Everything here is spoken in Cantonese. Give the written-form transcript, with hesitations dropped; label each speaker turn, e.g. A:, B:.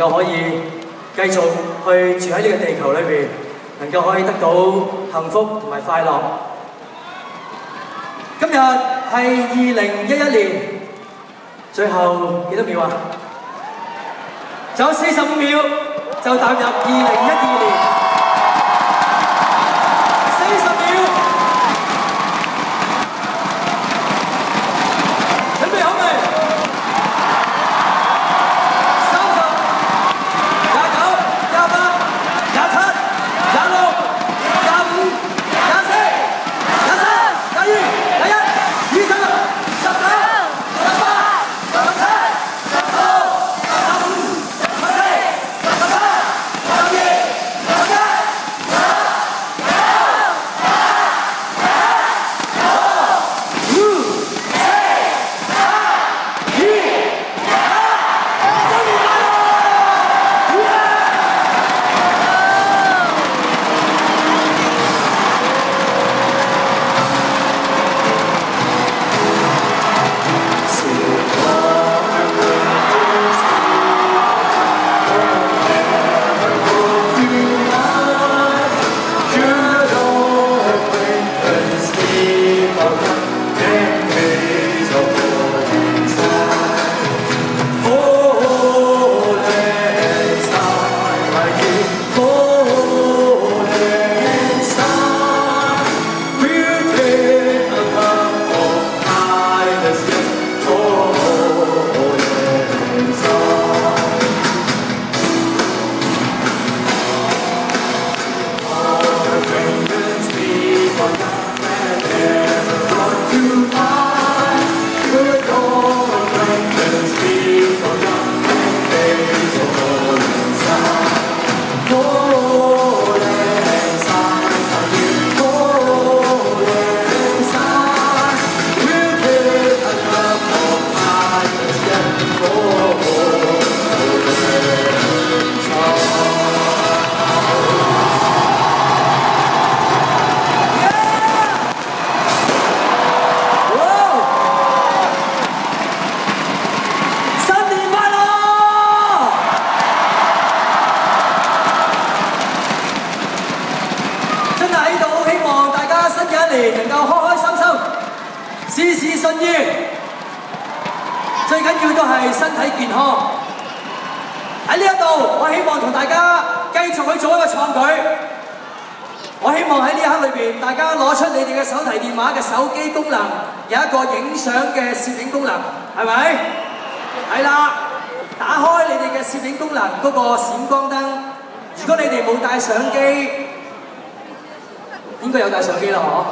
A: 夠可以繼續去住喺呢個地球裏邊，能夠可以得到幸福同埋快樂。今日係2011年，最後幾多秒啊？仲有45秒就踏入2012年。40秒，準備好未？30、29、28、27、26、25、24、23、22、21、20、19、18、17、19、15、14、13、12、11、應該有帶相機啦，嗬？